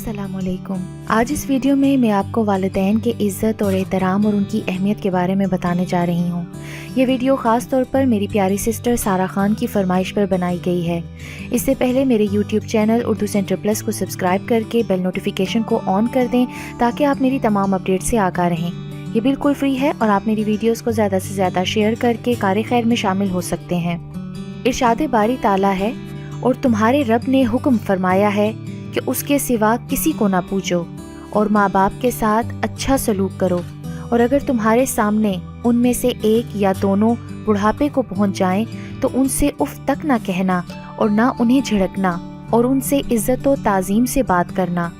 अस्सलाम वालेकुम। आज इस वीडियो में मैं आपको वालिदैन के इज़्ज़त और एहतराम और उनकी अहमियत के बारे में बताने जा रही हूँ। ये वीडियो ख़ास तौर पर मेरी प्यारी सिस्टर सारा खान की फरमाइश पर बनाई गई है। इससे पहले मेरे YouTube channel Urdu centre plus को सब्सक्राइब करके बेल नोटिफिकेशन को ऑन कर दें ताकि आप मेरी तमाम अपडेट से आगाह रहें। ये बिल्कुल फ्री है और आप मेरी वीडियोज़ को ज़्यादा से ज़्यादा शेयर करके कार खैर में शामिल हो सकते हैं। इरशाद बारी ताला है, और तुम्हारे रब ने हुक्म फरमाया है कि उसके सिवा किसी को ना पूछो और माँ बाप के साथ अच्छा सलूक करो, और अगर तुम्हारे सामने उनमें से एक या दोनों बुढ़ापे को पहुँच जाएं तो उनसे उफ तक ना कहना और ना उन्हें झिड़कना, और उनसे इज्जत व ताज़ीम से बात करना,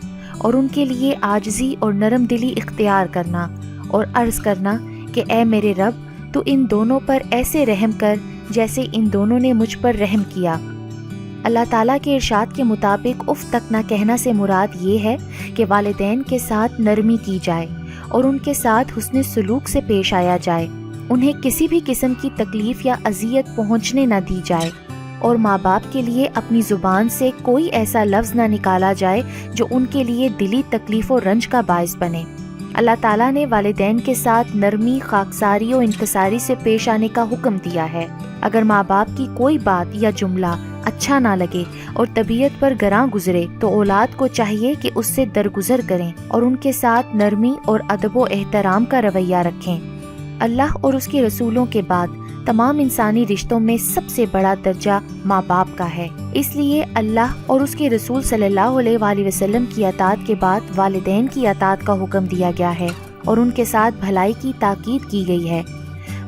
और उनके लिए आजिज़ी और नरम दिली इख्तियार करना और अर्ज़ करना कि ए मेरे रब, तू इन दोनों पर ऐसे रहम कर जैसे इन दोनों ने मुझ पर रहम किया। अल्लाह ताला के इरशाद के मुताबिक उफ तक ना कहना से मुराद ये है कि वालिदैन के साथ नरमी की जाए और उनके साथ हुस्न सलूक से पेश आया जाए, उन्हें किसी भी किस्म की तकलीफ़ या अजियत पहुँचने न दी जाए, और माँ बाप के लिए अपनी ज़ुबान से कोई ऐसा लफ्ज़ ना निकाला जाए जो उनके लिए दिली तकलीफ़ और रंज का बायस बने। अल्लाह ताला ने वालिदैन के साथ नरमी, खाकसारी और इंकसारी से पेश आने का हुक्म दिया है। अगर माँ बाप की कोई बात या जुमला अच्छा ना लगे और तबीयत पर गरां गुजरे तो औलाद को चाहिए कि उससे दरगुजर करें और उनके साथ नरमी और अदब व एहतराम का रवैया रखें। अल्लाह और उसके रसूलों के बाद तमाम इंसानी रिश्तों में सबसे बड़ा दर्जा माँ बाप का है, इसलिए अल्लाह और उसके रसूल सल्लल्लाहु अलैहि वसल्लम की अताअत के बाद वालिदैन की अताअत का हुक्म दिया गया है और उनके साथ भलाई की ताकीद की गई है।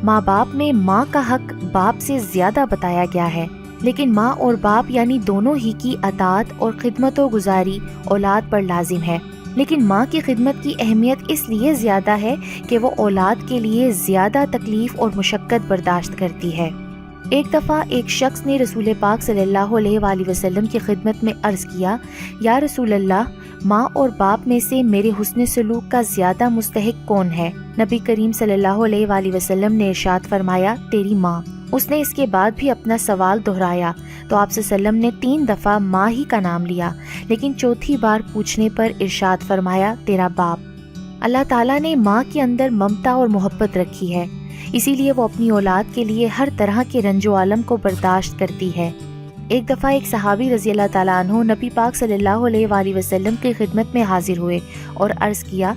माँ बाप में माँ का हक बाप से ज्यादा बताया गया है, लेकिन माँ और बाप यानी दोनों ही की अताअत और खिदमत व गुजारी औलाद पर लाजिम है। लेकिन माँ की खिदमत की अहमियत इसलिए ज़्यादा है कि वो औलाद के लिए ज़्यादा तकलीफ़ और मुशक्क़त बर्दाश्त करती है। एक दफ़ा एक शख्स ने रसूल पाक सल्लल्लाहु अलैहि वसल्लम की खिदमत में अर्ज़ किया, या रसूल अल्लाह, माँ और बाप में से मेरे हुस्न सलूक का ज़्यादा मुस्तहिक कौन है? नबी करीम सल्लल्लाहु अलैहि वसल्लम ने इरशाद फरमाया, तेरी माँ। उसने इसके बाद भी अपना सवाल दोहराया तो आप सल्लम ने 3 दफ़ा माँ ही का नाम लिया, लेकिन चौथी बार पूछने पर इरशाद फरमाया, तेरा बाप। अल्लाह ताला ने माँ के अंदर ममता और मोहब्बत रखी है, इसीलिए वो अपनी औलाद के लिए हर तरह के रंजो आलम को बर्दाश्त करती है। एक दफ़ा एक सहाबी रज़ी अल्लाह ताला अन्हु नबी पाक सल्लल्लाहु अलैहि वसल्लम की खिदमत में हाजिर हुए और अर्ज़ किया,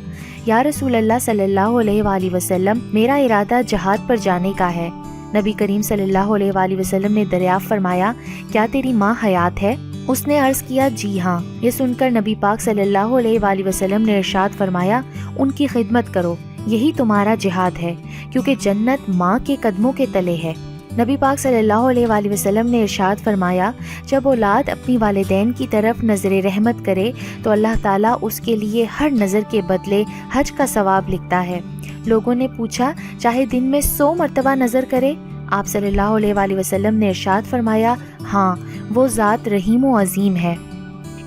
या रसूल अल्लाह सल्लल्लाहु अलैहि वसल्लम, मेरा इरादा जहाद पर जाने का है। नबी करीम सल्लल्लाहु अलैहि वसल्लम ने दरियाफ़्त फरमाया, क्या तेरी माँ हयात है? उसने अर्ज़ किया, जी हाँ। ये सुनकर नबी पाक सल्लल्लाहु अलैहि वसल्लम ने इरशाद फरमाया, उनकी खिदमत करो, यही तुम्हारा जिहाद है, क्योंकि जन्नत माँ के कदमों के तले है। नबी पाक सल्लल्लाहु अलैहि वसल्लम ने इरशाद फरमाया, जब औलाद अपनी वालिदैन की तरफ नज़र रहमत करे तो अल्लाह ताला उसके लिए हर नज़र के बदले हज का सवाब लिखता है। लोगों ने पूछा, चाहे दिन में 100 मरतबा नज़र करे? आप सल्लल्लाहु अलैहि वसल्लम ने इरशाद फरमाया, हाँ, वो ज़ात रहीम व अज़ीम है।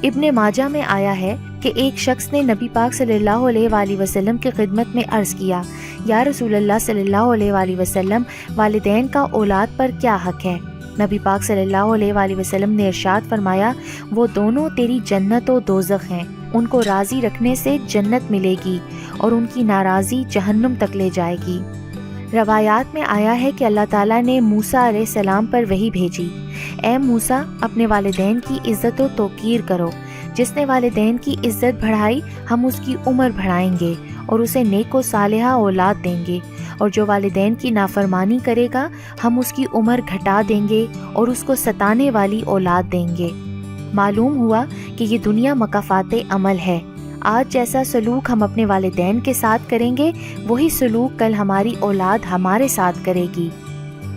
इब्ने माजा में आया है कि एक शख्स ने नबी पाक सल्लल्लाहु अलैहि वसल्लम की खिदमत में अर्ज़ किया, या रसूल अल्लाह सल्लल्लाहु अलैहि वसल्लम, वालिदैन का औलाद पर क्या हक है? नबी पाक सल्लल्लाहु अलैहि वसल्लम ने इरशाद फरमाया, वो दोनों तेरी जन्नत व दोज़ख हैं, उनको राज़ी रखने से जन्नत मिलेगी और उनकी नाराज़ी जहन्नुम तक ले जाएगी। रवायात में आया है कि अल्लाह ताला ने मूसा अलैहिस्सलाम पर वही भेजी, ए मूसा, अपने वालिदैन की इज़्ज़त व तौक़ीर करो, जिसने वालिदैन की इज़्ज़त बढ़ाई हम उसकी उम्र बढ़ाएंगे और उसे नेक व सालिहा औलाद देंगे, और जो वालिदैन की नाफरमानी करेगा हम उसकी उम्र घटा देंगे और उसको सताने वाली औलाद देंगे। मालूम हुआ कि ये दुनिया मकाफ़ाते अमल है। आज जैसा सलूक हम अपने वालिदैन के साथ करेंगे, वही सलूक कल हमारी औलाद हमारे साथ करेगी।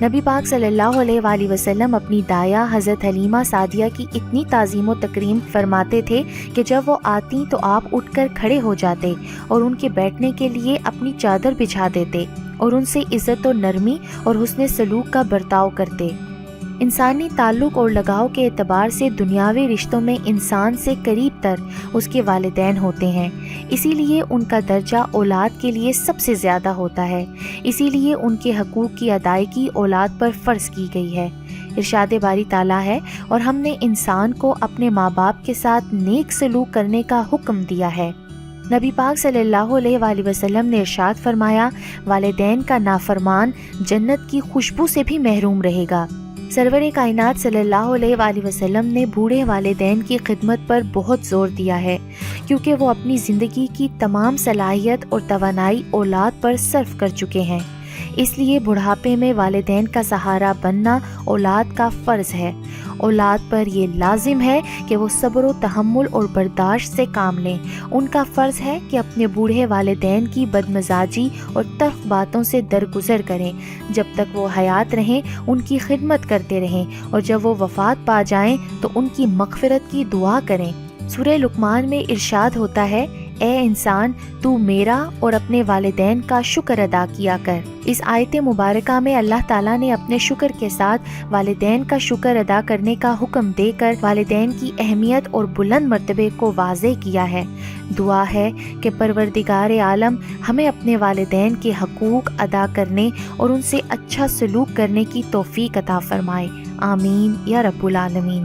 नबी पाक सल्लल्लाहु अलैहि वसल्लम अपनी दाया हज़रत हलीमा सादिया की इतनी ताज़ीम व तकरीम फरमाते थे कि जब वो आती तो आप उठकर खड़े हो जाते और उनके बैठने के लिए अपनी चादर बिछा देते और उनसे इज़्ज़त और नरमी और हुस्न सलूक का बर्ताव करते। انسانی تعلق اور لگاؤ کے اعتبار سے دنیاوی رشتوں میں انسان سے قریب تر اس کے والدین ہوتے ہیں، اسی لیے ان کا درجہ اولاد کے لیے سب سے زیادہ ہوتا ہے، اسی لیے ان کے حقوق کی ادائیگی اولاد پر فرض کی گئی ہے۔ ارشاد باری تعالیٰ ہے، اور ہم نے انسان کو اپنے ماں باپ کے ساتھ نیک سلوک کرنے کا حکم دیا ہے۔ نبی پاک صلی اللہ علیہ وآلہ وسلم نے ارشاد فرمایا، والدین کا نافرمان جنت کی خوشبو سے بھی محروم رہے گا۔ سرور کائنات صلی اللہ علیہ وآلہ وسلم نے بوڑھے والدین کی خدمت پر بہت زور دیا ہے، کیونکہ وہ اپنی زندگی کی تمام صلاحیت اور توانائی اولاد پر صرف کر چکے ہیں۔ اس لیے بڑھاپے میں والدین کا سہارا بننا اولاد کا فرض ہے۔ اولاد پر یہ لازم ہے کہ وہ صبر و تحمل اور برداشت سے کام لیں۔ ان کا فرض ہے کہ اپنے بوڑھے والدین کی بدمزاجی اور تلخ باتوں سے درگزر کریں، جب تک وہ حیات رہیں ان کی خدمت کرتے رہیں، اور جب وہ وفات پا جائیں تو ان کی مغفرت کی دعا کریں۔ سورہ لقمان میں ارشاد ہوتا ہے، اے انسان، تو میرا اور اپنے والدین کا شکر ادا کیا کر۔ اس آیت مبارکہ میں اللہ تعالیٰ نے اپنے شکر کے ساتھ والدین کا شکر ادا کرنے کا حکم دے کر والدین کی اہمیت اور بلند مرتبے کو واضح کیا ہے۔ دعا ہے کہ پروردگار عالم ہمیں اپنے والدین کے حقوق ادا کرنے اور ان سے اچھا سلوک کرنے کی توفیق عطا فرمائے۔ آمین یا رب العالمین۔